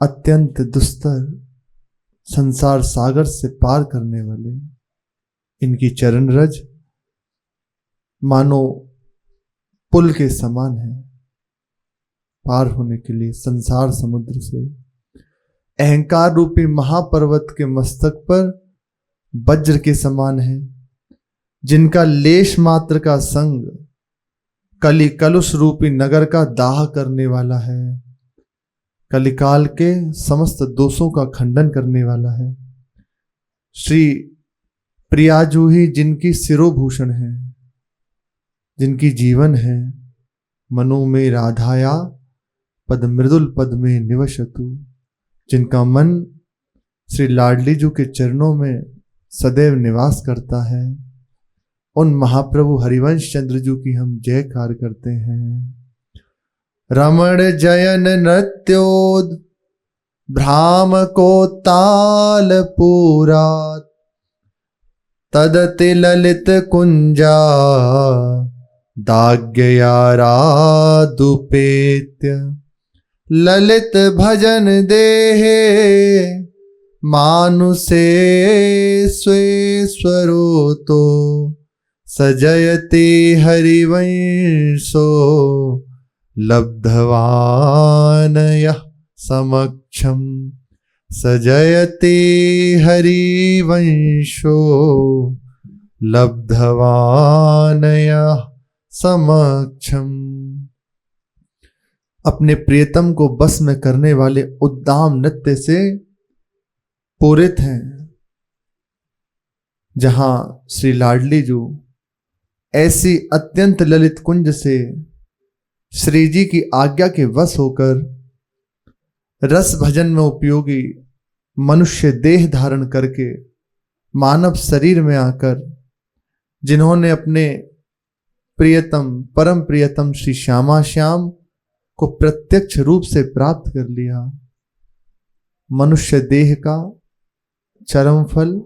अत्यंत दुस्तर संसार सागर से पार करने वाले इनकी चरण रज मानो पुल के समान है। पार होने के लिए संसार समुद्र से अहंकार रूपी महापर्वत के मस्तक पर वज्र के समान है, जिनका लेश मात्र का संग कली कलुष रूपी नगर का दाह करने वाला है, कलिकाल के समस्त दोषों का खंडन करने वाला है। श्री प्रियाजूही जिनकी शिरोभूषण है, जिनकी जीवन है, मनो में राधाया पद मृदुल पद में निवसतु, जिनका मन श्री लाडली जू के चरणों में सदैव निवास करता है, उन महाप्रभु हरिवंश चंद्र जू की हम जयकार करते हैं। रमण जयन नृत्योद भ्राम को ताल पूरा, तदति ललित कुंजा दाग्ययारादुपेत्य, ललित भजन देहे मानुषे स्वेश्वरो तो, सजयति हरिवंशो लब्धवान यः समक्षम, सजयति हरिवंशो लब्धवान यः समक्षम। अपने प्रियतम को बस में करने वाले उद्दाम नृत्य से पूरित हैं। जहां श्री लाडली जो ऐसी अत्यंत ललित कुंज से श्री जी की आज्ञा के वश होकर रस भजन में उपयोगी मनुष्य देह धारण करके मानव शरीर में आकर जिन्होंने अपने प्रियतम परम प्रियतम श्री श्यामा श्याम को प्रत्यक्ष रूप से प्राप्त कर लिया, मनुष्य देह का चरम फल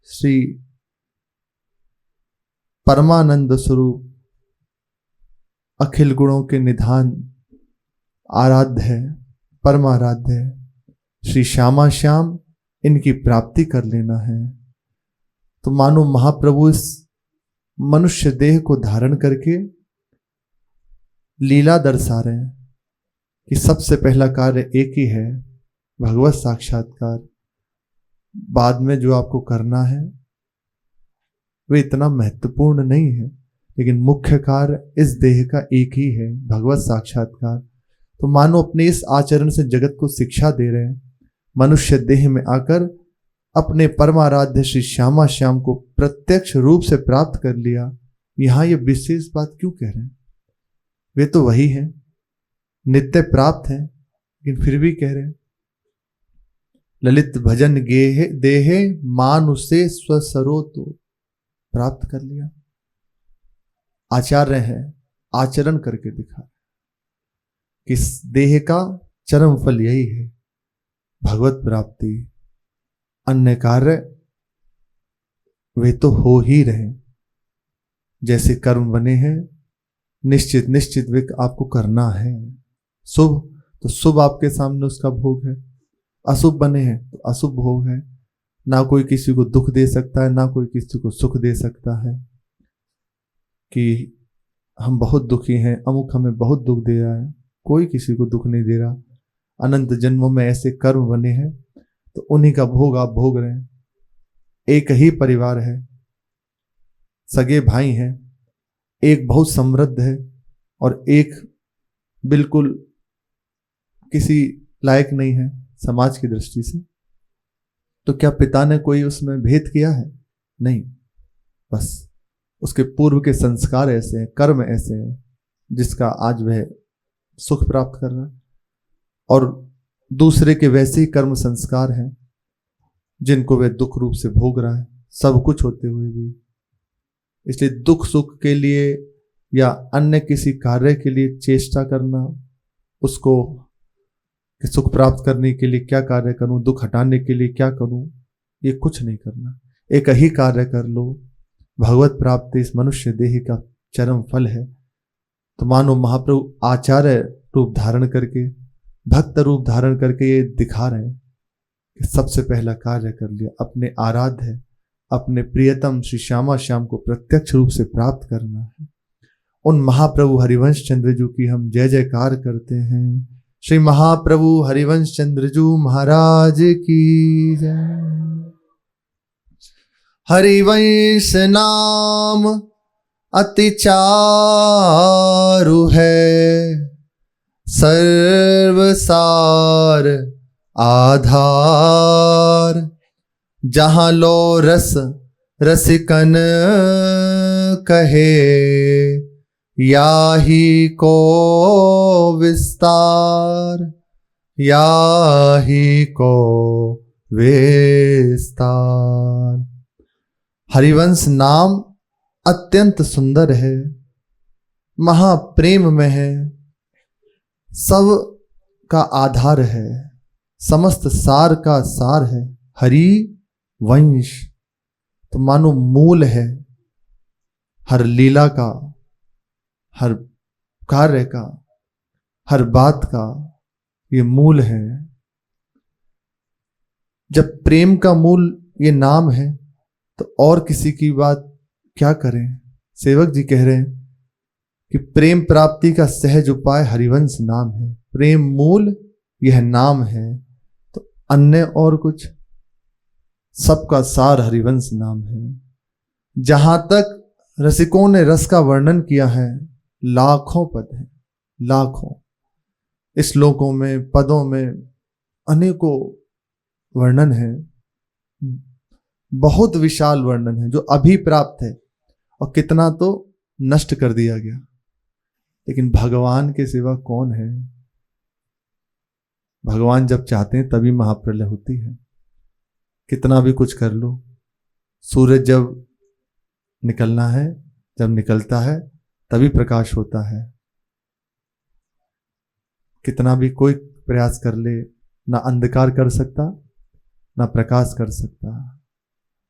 श्री परमानंद स्वरूप अखिल गुणों के निधान आराध्य है, परमाराध्य है, श्री श्यामा श्याम इनकी प्राप्ति कर लेना है। तो मानो महाप्रभु इस मनुष्य देह को धारण करके लीला दर्शा रहे हैं कि सबसे पहला कार्य एक ही है, भगवत साक्षात्कार। बाद में जो आपको करना है वे इतना महत्वपूर्ण नहीं है, लेकिन मुख्य कार्य इस देह का एक ही है, भगवत साक्षात्कार। तो मानो अपने इस आचरण से जगत को शिक्षा दे रहे हैं, मनुष्य देह में आकर अपने परमाराध्य श्री श्यामा श्याम को प्रत्यक्ष रूप से प्राप्त कर लिया। यहां ये विशेष बात क्यों कह रहे हैं? वे तो वही हैं, नित्य प्राप्त हैं, लेकिन फिर भी कह रहे हैं ललित भजन गेहे देहे मानुषे स्वसरो, तो प्राप्त कर लिया। आचार्य है, आचरण करके दिखा कि इस देह का चरम फल यही है, भगवत प्राप्ति। अन्य कार्य वे तो हो ही रहे, जैसे कर्म बने हैं निश्चित निश्चित वे आपको करना है। शुभ तो शुभ आपके सामने उसका भोग है, अशुभ बने हैं तो अशुभ भोग है। ना कोई किसी को दुख दे सकता है, ना कोई किसी को सुख दे सकता है कि हम बहुत दुखी हैं, अमुक हमें बहुत दुख दे रहा है। कोई किसी को दुख नहीं दे रहा। अनंत जन्मों में ऐसे कर्म बने हैं तो उन्हीं का भोग आप भोग रहे हैं। एक ही परिवार है, सगे भाई हैं, एक बहुत समृद्ध है और एक बिल्कुल किसी लायक नहीं है समाज की दृष्टि से। तो क्या पिता ने कोई उसमें भेद किया है? नहीं, बस उसके पूर्व के संस्कार ऐसे हैं, कर्म ऐसे हैं, जिसका आज वह सुख प्राप्त कर रहा है, और दूसरे के वैसे ही कर्म संस्कार हैं जिनको वह दुख रूप से भोग रहा है, सब कुछ होते हुए भी। इसलिए दुख सुख के लिए या अन्य किसी कार्य के लिए चेष्टा करना, उसको कि सुख प्राप्त करने के लिए क्या कार्य करूं, दुख हटाने के लिए क्या करूं, ये कुछ नहीं करना। एक ही कार्य कर लो, भगवत प्राप्ति इस मनुष्य देह का चरम फल है। तो मानो महाप्रभु आचार्य रूप धारण करके भक्त रूप धारण करके ये दिखा रहे हैं कि सबसे पहला कार्य कर लिया, अपने आराध्य अपने प्रियतम श्री श्यामा श्याम को प्रत्यक्ष रूप से प्राप्त करना है। उन महाप्रभु हरिवंश चंद्र जी की हम जय जयकार करते हैं। श्री महाप्रभु हरिवंश चंद्र जी महाराज की जय। हरिवंश नाम अति चारु है, सर्वसार आधार, जहां लो रस रसिकन कहे, याही को विस्तार, याही को विस्तार। हरिवंश नाम अत्यंत सुंदर है, महाप्रेम में है, सब का आधार है, समस्त सार का सार है। हरि वंश तो मानो मूल है, हर लीला का, हर कार्य का, हर बात का ये मूल है। जब प्रेम का मूल ये नाम है तो और किसी की बात क्या करें। सेवक जी कह रहे हैं कि प्रेम प्राप्ति का सहज उपाय हरिवंश नाम है, प्रेम मूल यह नाम है, तो अन्य और कुछ सबका सार हरिवंश नाम है। जहां तक रसिकों ने रस का वर्णन किया है, लाखों पद हैं, लाखों, इस श्लोकों में पदों में अनेकों वर्णन है, बहुत विशाल वर्णन है जो अभी प्राप्त है और कितना तो नष्ट कर दिया गया। लेकिन भगवान के सिवा कौन है। भगवान जब चाहते हैं तभी महाप्रलय होती है। कितना भी कुछ कर लो, सूरज जब निकलना है, जब निकलता है तभी प्रकाश होता है। कितना भी कोई प्रयास कर ले, ना अंधकार कर सकता ना प्रकाश कर सकता।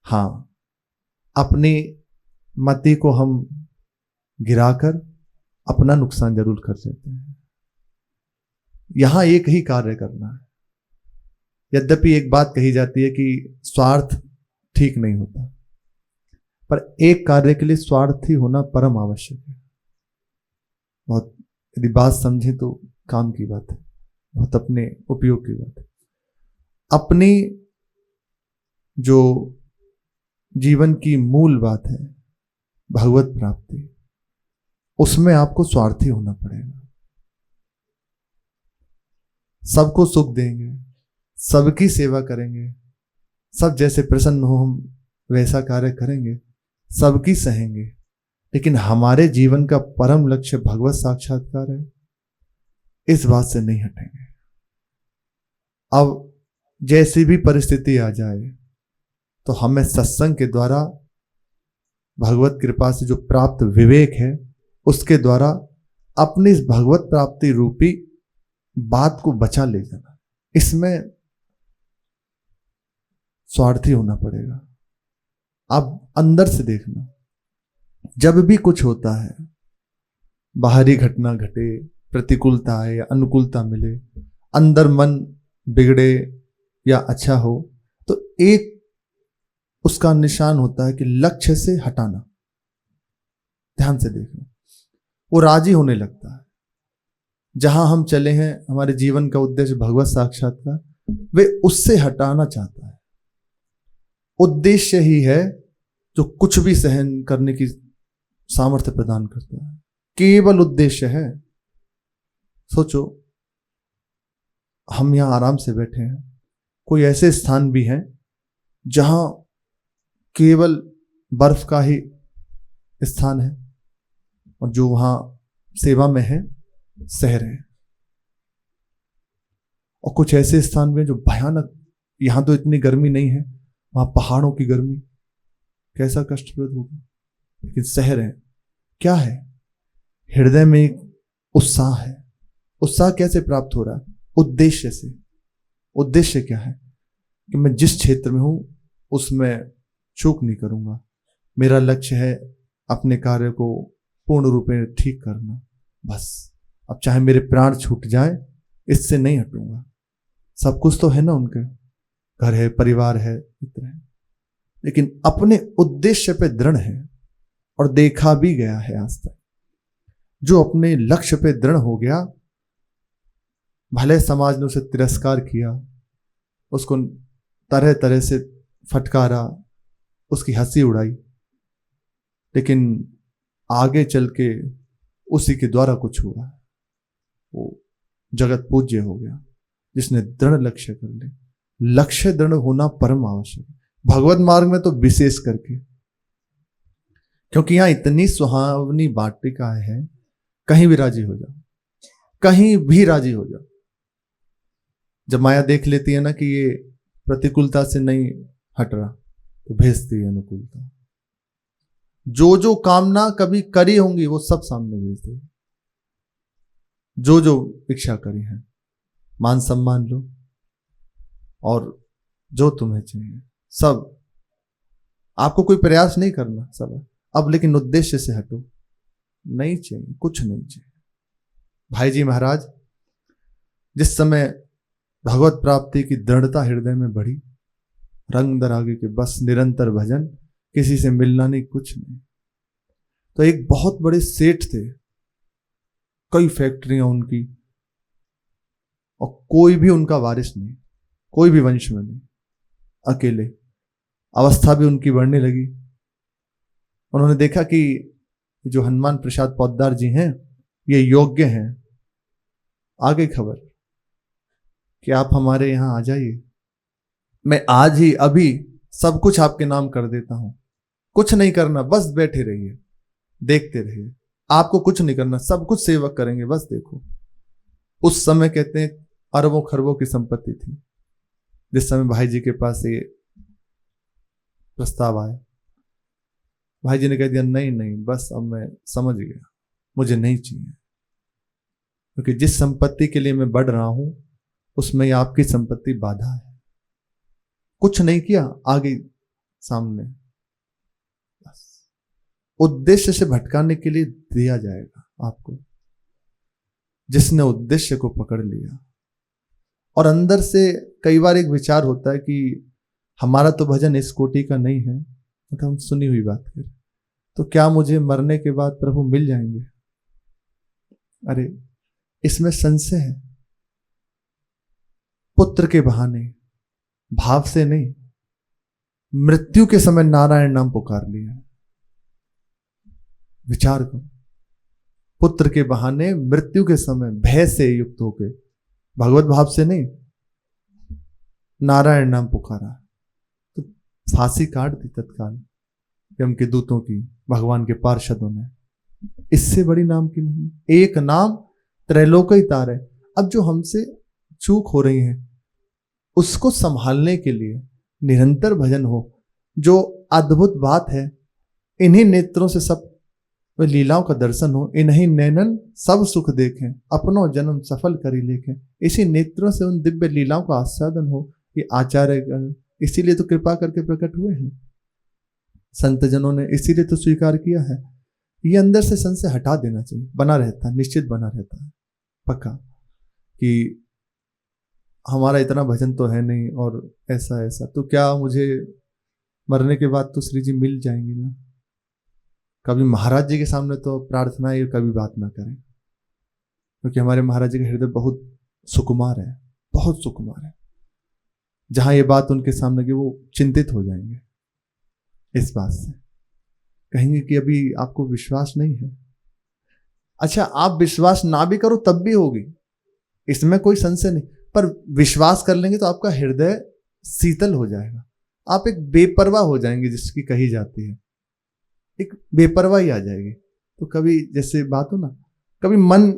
हाँ, अपनी मति को हम गिराकर अपना नुकसान जरूर कर लेते हैं। यहां एक ही कार्य करना है। यद्यपि एक बात कही जाती है कि स्वार्थ ठीक नहीं होता, पर एक कार्य के लिए स्वार्थी होना परम आवश्यक है। बहुत यदि बात समझे तो काम की बात है, बहुत अपने उपयोग की बात है। अपनी जो जीवन की मूल बात है भगवत प्राप्ति, उसमें आपको स्वार्थी होना पड़ेगा। सबको सुख देंगे, सबकी सेवा करेंगे, सब जैसे प्रसन्न हो हम वैसा कार्य करेंगे, सबकी सहेंगे, लेकिन हमारे जीवन का परम लक्ष्य भगवत साक्षात्कार है, इस बात से नहीं हटेंगे। अब जैसी भी परिस्थिति आ जाए तो हमें सत्संग के द्वारा भगवत कृपा से जो प्राप्त विवेक है उसके द्वारा अपनी इस भगवत प्राप्ति रूपी बात को बचा ले जाना। इसमें स्वार्थी होना पड़ेगा। अब अंदर से देखना, जब भी कुछ होता है, बाहरी घटना घटे, प्रतिकूलता आए या अनुकूलता मिले, अंदर मन बिगड़े या अच्छा हो, तो एक उसका निशान होता है कि लक्ष्य से हटाना। ध्यान से देखना, वो राजी होने लगता है। जहां हम चले हैं, हमारे जीवन का उद्देश्य भगवत साक्षात्कार, वे उससे हटाना चाहता है। उद्देश्य ही है जो कुछ भी सहन करने की सामर्थ्य प्रदान करता है। केवल उद्देश्य है। सोचो, हम यहां आराम से बैठे हैं, कोई ऐसे स्थान भी हैं जहां केवल बर्फ का ही स्थान है और जो वहां सेवा में है सह रहे हैं, और कुछ ऐसे स्थान भी हैं जो भयानक, यहां तो इतनी गर्मी नहीं है, वहां पहाड़ों की गर्मी कैसा कष्टप्रद होगा, लेकिन सह रहे हैं। क्या है? हृदय में एक उत्साह है। उत्साह कैसे प्राप्त हो रहा है? उद्देश्य से। उद्देश्य क्या है कि मैं जिस क्षेत्र में हूं उसमें चूक नहीं करूंगा। मेरा लक्ष्य है अपने कार्य को पूर्ण रूप में ठीक करना, बस। अब चाहे मेरे प्राण छूट जाए, इससे नहीं हटूंगा। सब कुछ तो है ना, उनके घर है, परिवार है, मित्र है, लेकिन अपने उद्देश्य पे दृढ़ है और देखा भी गया है आज तक। जो अपने लक्ष्य पे दृढ़ हो गया, भले समाज ने उसे तिरस्कार किया, उसको तरह तरह से फटकारा, उसकी हंसी उड़ाई, लेकिन आगे चल के उसी के द्वारा कुछ हुआ, वो जगत पूज्य हो गया जिसने दृढ़ लक्ष्य कर ले। लक्ष्य दृढ़ होना परम आवश्यक है, भगवत मार्ग में तो विशेष करके, क्योंकि यहां इतनी सुहावनी वाटिका है, कहीं भी राजी हो जाओ, कहीं भी राजी हो जाओ। जब माया देख लेती है ना कि ये प्रतिकूलता से नहीं हट रहा, तो भेजती है अनुकूलता। जो जो कामना कभी करी होंगी वो सब सामने भेज देगी। जो जो इच्छा करी है, मान सम्मान लो और जो तुम्हें चाहिए सब, आपको कोई प्रयास नहीं करना सब अब, लेकिन उद्देश्य से हटो, नहीं चाहिए, कुछ नहीं चाहिए। भाई जी महाराज जिस समय भगवत प्राप्ति की दृढ़ता हृदय में बढ़ी, रंग दरागे के बस निरंतर भजन, किसी से मिलना नहीं, कुछ नहीं। तो एक बहुत बड़े सेठ थे, कई फैक्ट्रियां उनकी, और कोई भी उनका वारिस नहीं, कोई भी वंश में नहीं, अकेले। अवस्था भी उनकी बढ़ने लगी। उन्होंने देखा कि जो हनुमान प्रसाद पोद्दार जी हैं ये योग्य हैं। आ गई खबर कि आप हमारे यहां आ जाइए, मैं आज ही अभी सब कुछ आपके नाम कर देता हूं, कुछ नहीं करना, बस बैठे रहिए, देखते रहिए, आपको कुछ नहीं करना, सब कुछ सेवक करेंगे, बस देखो। उस समय कहते हैं अरबों खरबों की संपत्ति थी। जिस समय भाई जी के पास ये प्रस्ताव आया, भाई जी ने कह दिया नहीं नहीं, बस अब मैं समझ गया, मुझे नहीं चाहिए, क्योंकि जिस संपत्ति के लिए मैं बढ़ रहा हूं उसमें आपकी संपत्ति बाधा है। कुछ नहीं किया, आ गई सामने, बस उद्देश्य से भटकाने के लिए दिया जाएगा आपको। जिसने उद्देश्य को पकड़ लिया, और अंदर से कई बार एक विचार होता है कि हमारा तो भजन इस कोटि का नहीं है, मतलब हम सुनी हुई बात करें तो क्या मुझे मरने के बाद प्रभु मिल जाएंगे? अरे इसमें संशय है। पुत्र के बहाने, भाव से नहीं, मृत्यु के समय नारायण नाम पुकार लिया। विचार करो, पुत्र के बहाने मृत्यु के समय भय से युक्त होकर, भगवत भाव से नहीं, नारायण नाम पुकारा तो फांसी काट दी तत्काल यम के दूतों की, भगवान के पार्षदों ने। इससे बड़ी नाम की नहीं, एक नाम त्रैलोक ही तार है। अब जो हमसे चूक हो रही है उसको संभालने के लिए निरंतर भजन हो। जो अद्भुत बात है, इन्हीं नेत्रों से सब लीलाओं का दर्शन हो, इन्हीं नैनन सब सुख देखें, अपनों जन्म सफल करी लेखें। इसी नेत्रों से उन दिव्य लीलाओं का आस्वादन हो। ये आचार्य इसीलिए तो कृपा करके प्रकट हुए हैं, संत जनों ने इसीलिए तो स्वीकार किया है। ये अंदर से संशय हटा देना चाहिए, बना रहता है, निश्चित बना रहता है पक्का, कि हमारा इतना भजन तो है नहीं और ऐसा ऐसा, तो क्या मुझे मरने के बाद तो श्री जी मिल जाएंगे ना। कभी महाराज जी के सामने तो प्रार्थना ये कभी बात ना करें, क्योंकि हमारे महाराज जी का हृदय बहुत सुकुमार है, बहुत सुकुमार है। जहां ये बात उनके सामने की वो चिंतित हो जाएंगे इस बात से, कहेंगे कि अभी आपको विश्वास नहीं है। अच्छा, आप विश्वास ना भी करो तब भी होगी, इसमें कोई संशय नहीं, पर विश्वास कर लेंगे तो आपका हृदय शीतल हो जाएगा। आप एक बेपरवाह हो जाएंगे, जिसकी कही जाती है, एक बेपरवाही आ जाएगी। तो कभी जैसे बात हो ना, कभी मन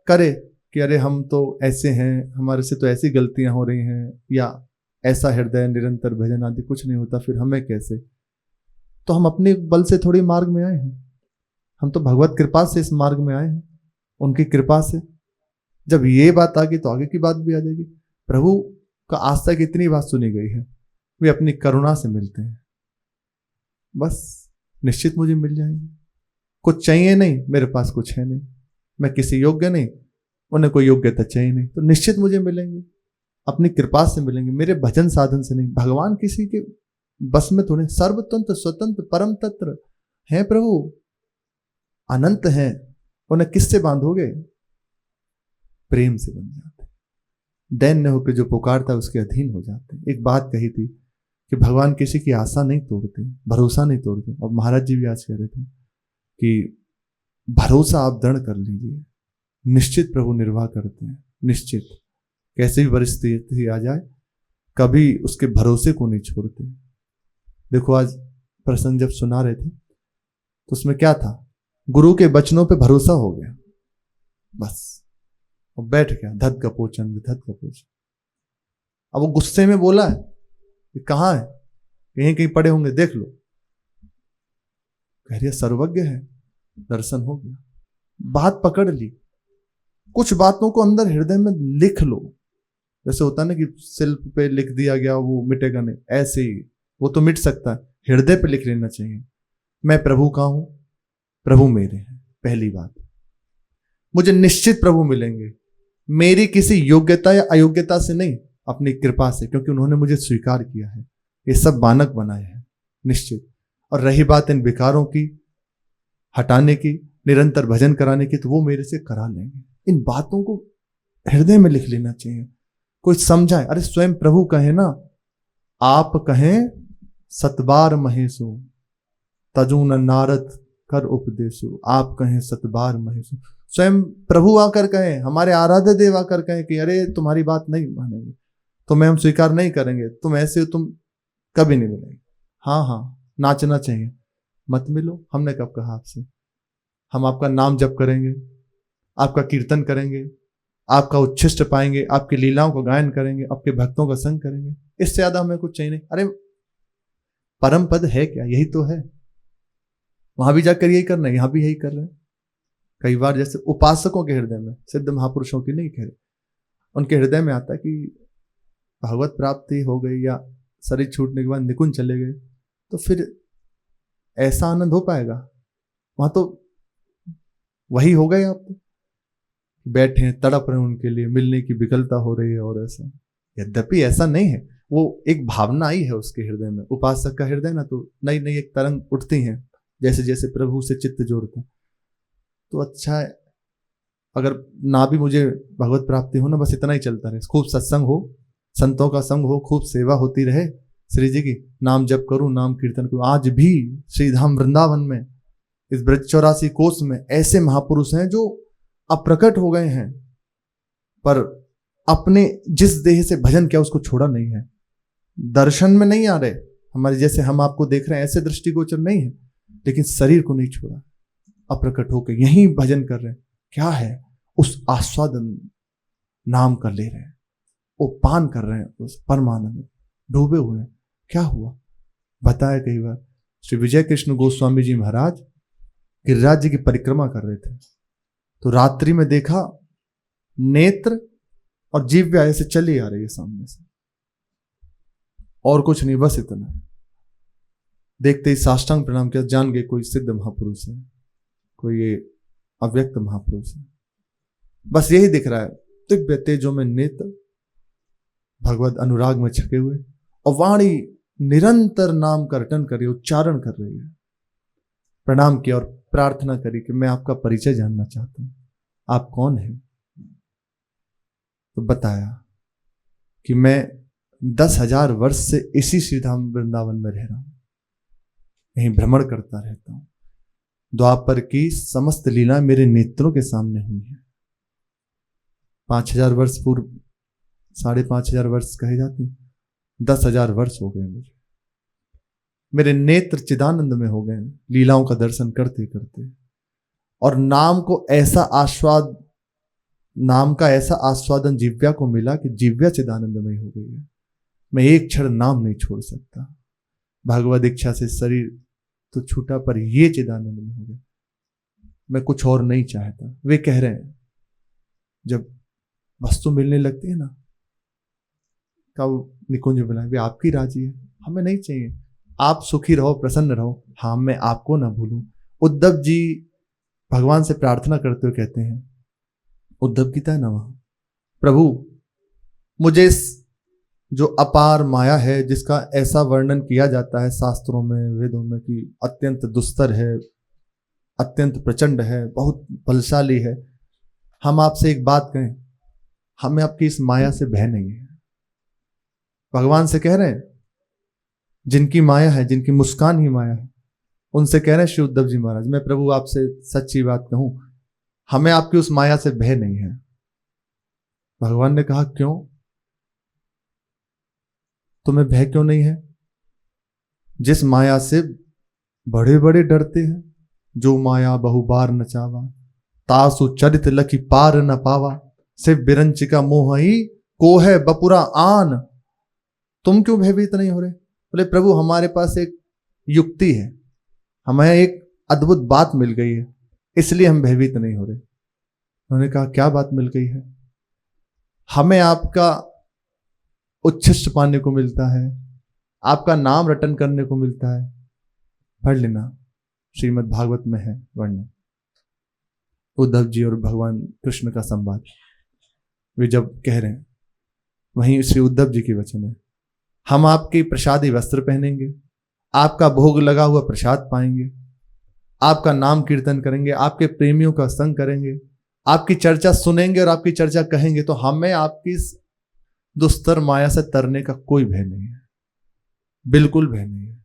करे कि अरे हम तो ऐसे हैं, हमारे से तो ऐसी गलतियां हो रही हैं, या ऐसा हृदय निरंतर भजन आदि कुछ नहीं होता, फिर हमें कैसे? तो हम अपने बल से थोड़ी मार्ग में आए हैं, हम तो भगवत कृपा से इस मार्ग में आए हैं, उनकी कृपा से। जब ये बात आ गई तो आगे की बात भी आ जाएगी। प्रभु का आज तक इतनी बात सुनी गई है, वे अपनी करुणा से मिलते हैं, बस निश्चित मुझे मिल जाएंगे। कुछ चाहिए नहीं, मेरे पास कुछ है नहीं, मैं किसी योग्य नहीं, उन्हें कोई योग्यता चाहिए नहीं, तो निश्चित मुझे मिलेंगे, अपनी कृपा से मिलेंगे, मेरे भजन साधन से नहीं। भगवान किसी के बस में थोड़े, सर्वतंत्र स्वतंत्र परम तंत्र है प्रभु, अनंत है। उन्हें किससे बांधोगे? प्रेम से बन जाते, दैन्य होकर जो पुकारता है उसके अधीन हो जाते। एक बात कही थी कि भगवान किसी की आशा नहीं तोड़ते, भरोसा नहीं तोड़ते। और महाराज जी भी आज कह रहे थे कि भरोसा आप दृढ़ कर लीजिए, निश्चित प्रभु निर्वाह करते हैं, निश्चित। कैसे भी परिस्थिति आ जाए, कभी उसके भरोसे को नहीं छोड़ते। देखो आज प्रसंग जब सुना रहे थे तो उसमें क्या था, गुरु के वचनों पे भरोसा हो गया बस, और बैठ गया धत कपोचन धत कपोचन। अब वो गुस्से में बोला है कि कहाँ है, कहीं कहीं पड़े होंगे देख लो। कह रही सर्वज्ञ है, दर्शन हो गया, बात पकड़ ली। कुछ बातों को अंदर हृदय में लिख लो, जैसे होता है ना कि शिल्प पे लिख दिया गया वो मिटेगा नहीं, ऐसे ही वो तो मिट सकता है, हृदय पे लिख लेना चाहिए। मैं प्रभु का हूं, प्रभु मेरे हैं। पहली बात, मुझे निश्चित प्रभु मिलेंगे, मेरी किसी योग्यता या अयोग्यता से नहीं, अपनी कृपा से, क्योंकि उन्होंने मुझे स्वीकार किया है। ये सब बानक बनाए हैं, निश्चित। और रही बात इन विकारों की हटाने की, निरंतर भजन कराने की, तो वो मेरे से करा लेंगे। इन बातों को हृदय में लिख लेना चाहिए। कोई समझाए, अरे स्वयं प्रभु कहे ना, आप कहें सतबार महेशो तजू न नारद कर उपदेशो। आप कहें सतबार महेशो, स्वयं प्रभु आकर कहें, हमारे आराध्य देव आकर कहें कि अरे तुम्हारी बात नहीं मानेंगे, तुम्हें हम स्वीकार नहीं करेंगे, तुम ऐसे हो, तुम कभी नहीं मिलेंगे। हाँ हाँ, नाचना चाहिए, मत मिलो। हमने कब कहा आपसे? हम आपका नाम जप करेंगे, आपका कीर्तन करेंगे, आपका उच्छिष्ट पाएंगे, आपकी लीलाओं का गायन करेंगे, आपके भक्तों का संग करेंगे, इससे ज्यादा हमें कुछ चाहिए नहीं। अरे परम पद है क्या? यही तो है। वहां भी जाकर यही करना है, यहां भी यही कर रहे हैं। कई बार जैसे उपासकों के हृदय में, सिद्ध महापुरुषों की नहीं कह रहे, उनके हृदय में आता है कि भगवत प्राप्ति हो गई या शरीर छूटने के बाद निकुंज चले गए, तो फिर ऐसा आनंद हो पाएगा? वहां तो वही हो गए, आप तो बैठे हैं, तड़प रहे हैं, उनके लिए मिलने की विकलता हो रही है। और ऐसा, यद्यपि ऐसा नहीं है, वो एक भावना आई है उसके हृदय में। उपासक का हृदय ना, तो नई नई एक तरंग उठती है, जैसे जैसे प्रभु से चित्त जोड़ते हैं। तो अच्छा है, अगर ना भी मुझे भगवत प्राप्ति हो ना, बस इतना ही चलता रहे, खूब सत्संग हो, संतों का संग हो, खूब सेवा होती रहे श्री जी की, नाम जप करूं, नाम कीर्तन करूं। आज भी श्रीधाम वृंदावन में, इस ब्रज 84 कोस में ऐसे महापुरुष हैं जो अप्रकट हो गए हैं, पर अपने जिस देह से भजन किया उसको छोड़ा नहीं है। दर्शन में नहीं आ रहे हमारे जैसे, हम आपको देख रहे हैं ऐसे दृष्टिगोचर नहीं है, लेकिन शरीर को नहीं छोड़ा, अप्रकट होकर यही भजन कर रहे हैं। क्या है? उस आस्वादन नाम का ले रहे हैं, वो पान कर रहे हैं, उस परमानंद डूबे हुए हैं। क्या हुआ बताया कई बार। श्री विजय कृष्ण गोस्वामी जी महाराज गिरिराज जी की परिक्रमा कर रहे थे, तो रात्रि में देखा नेत्र और जीव्या ऐसे चली आ रही है सामने से, और कुछ नहीं, बस इतना। देखते ही साष्टांग प्रणाम किया, जान गए कोई सिद्ध महापुरुष है, कोई ये अव्यक्त महापुरुष है। बस यही दिख रहा है, दिव्य तेजों में नेत्र, भगवत अनुराग में छके हुए, और वाणी निरंतर नाम का रटन कर रही है, उच्चारण कर रही है। प्रणाम किया और प्रार्थना करी कि मैं आपका परिचय जानना चाहता हूं, आप कौन हैं? तो बताया कि मैं 10,000 वर्ष से इसी श्रीधाम वृंदावन में रह रहा हूं, यहीं भ्रमण करता रहता हूं। द्वापर की समस्त लीला मेरे नेत्रों के सामने हुई है। 5,000 वर्ष पूर्व, 5,500 वर्ष कहे जाते हैं, 10,000 वर्ष हो गए मुझे, मेरे नेत्र चिदानंद में हो गए लीलाओं का दर्शन करते करते। और नाम का ऐसा आस्वादन जिव्या को मिला कि जिव्या चिदानंदमय हो गई है। मैं एक क्षण नाम नहीं छोड़ सकता, भगवत इच्छा से शरीर तो छूटा, पर ये चिदानंद में हो गया, मैं कुछ और नहीं चाहता। वे कह रहे हैं जब वस्तु मिलने लगती है ना, कब निकुंज बुलाए, वे आपकी राजी है, हमें नहीं चाहिए, आप सुखी रहो, प्रसन्न रहो, हाँ मैं आपको ना भूलूं। उद्धव जी भगवान से प्रार्थना करते हुए कहते हैं, उद्धव गीता है ना वहां, प्रभु मुझे इस जो अपार माया है, जिसका ऐसा वर्णन किया जाता है शास्त्रों में, वेदों में, कि अत्यंत दुस्तर है, अत्यंत प्रचंड है, बहुत बलशाली है, हम आपसे एक बात कहें, हमें आपकी इस माया से भय नहीं है। भगवान से कह रहे हैं, जिनकी माया है, जिनकी मुस्कान ही माया है, उनसे कह रहे हैं श्री उद्धव जी महाराज, मैं प्रभु आपसे सच्ची बात कहूं, हमें आपकी उस माया से भय नहीं है। भगवान ने कहा क्यों, तुम्हें भय क्यों नहीं है? जिस माया से बड़े बड़े डरते हैं, जो माया बहुबार नचावा, तासु चरित लखी पार न पावा, से बिरंच का मोह ही को है बपुरा आन। तुम क्यों भयभीत नहीं हो रहे? बोले प्रभु हमारे पास एक युक्ति है, हमें एक अद्भुत बात मिल गई है, इसलिए हम भयभीत नहीं हो रहे। उन्होंने कहा क्या बात मिल गई है? हमें आपका उच्छिष्ट पाने को मिलता है, आपका नाम रटन करने को मिलता है। पढ़ लेना, श्रीमद् भागवत में है वर्णन, उद्धव जी और भगवान कृष्ण का संवाद। वे जब कह रहे हैं, वहीं श्री उद्धव जी के वचन है, हम आपके प्रसादी वस्त्र पहनेंगे, आपका भोग लगा हुआ प्रसाद पाएंगे, आपका नाम कीर्तन करेंगे, आपके प्रेमियों का संग करेंगे, आपकी चर्चा सुनेंगे और आपकी चर्चा कहेंगे, तो हमें आपकी इस दुस्तर माया से तरने का कोई भय नहीं है, बिल्कुल भय नहीं है।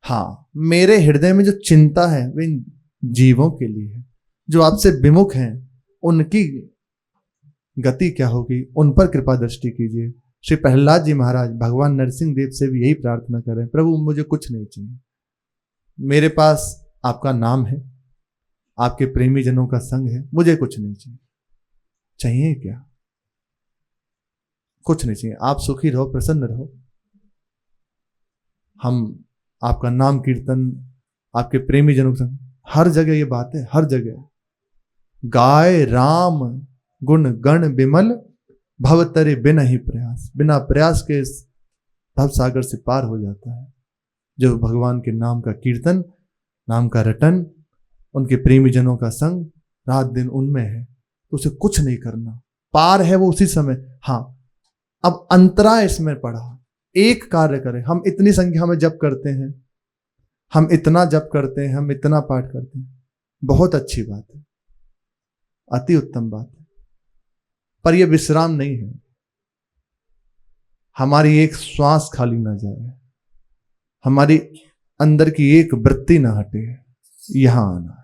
हाँ, मेरे हृदय में जो चिंता है वे इन जीवों के लिए है जो आपसे विमुख हैं, उनकी गति क्या होगी, उन पर कृपा दृष्टि कीजिए। श्री प्रहलाद जी महाराज भगवान नरसिंह देव से भी यही प्रार्थना करें, प्रभु मुझे कुछ नहीं चाहिए, मेरे पास आपका नाम है, आपके प्रेमी जनों का संग है, मुझे कुछ नहीं चाहिए। चाहिए क्या? कुछ नहीं चाहिए, आप सुखी रहो, प्रसन्न रहो। हम आपका नाम कीर्तन, आपके प्रेमी जनों का संग, हर जगह ये बात है, हर जगह। गाय राम गुण गण विमल, भवतरे बिना ही प्रयास, बिना प्रयास के भव सागर से पार हो जाता है। जो भगवान के नाम का कीर्तन, नाम का रटन, उनके प्रेमी जनों का संग रात दिन उनमें है, तो उसे कुछ नहीं करना, पार है वो उसी समय। हाँ, अब अंतराय इसमें पड़ा, एक कार्य करें। हम इतनी संख्या में जप करते हैं, हम इतना जप करते हैं, हम इतना पाठ करते हैं, बहुत अच्छी बात है, अति उत्तम बात है, पर यह विश्राम नहीं है। हमारी एक श्वास खाली ना जाए, हमारी अंदर की एक वृत्ति ना हटे, यहां आना है।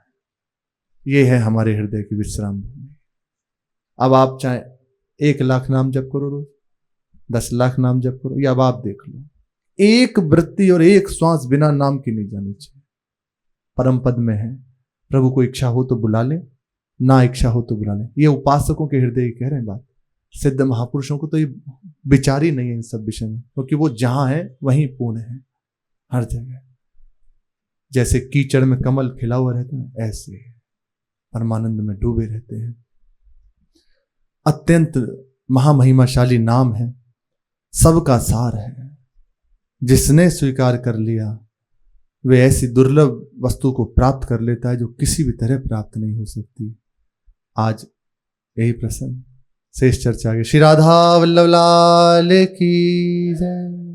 यह है हमारे हृदय की विश्राम भूमि। अब आप चाहे 1 लाख नाम जप करो रोज, 10 लाख नाम जप करो, या अब आप देख लो, एक वृत्ति और एक श्वास बिना नाम की नहीं जानी चाहिए। परम पद में है, प्रभु को इच्छा हो तो बुला ले, ना इच्छा हो तो बुला ले। ये उपासकों के हृदय कह रहे हैं बात। सिद्ध महापुरुषों को तो ये विचार ही नहीं है इन सब विषय में, क्योंकि वो जहां है वहीं पूर्ण है, हर जगह। जैसे कीचड़ में कमल खिला हुआ रहता है, ऐसे परमानंद में डूबे रहते हैं। अत्यंत महामहिमाशाली नाम है, सबका सार है। जिसने स्वीकार कर लिया वे ऐसी दुर्लभ वस्तु को प्राप्त कर लेता है जो किसी भी तरह प्राप्त नहीं हो सकती। आज यही प्रसंग, शेष चर्चा आगे। श्री राधा वल्लभ लाल की जय।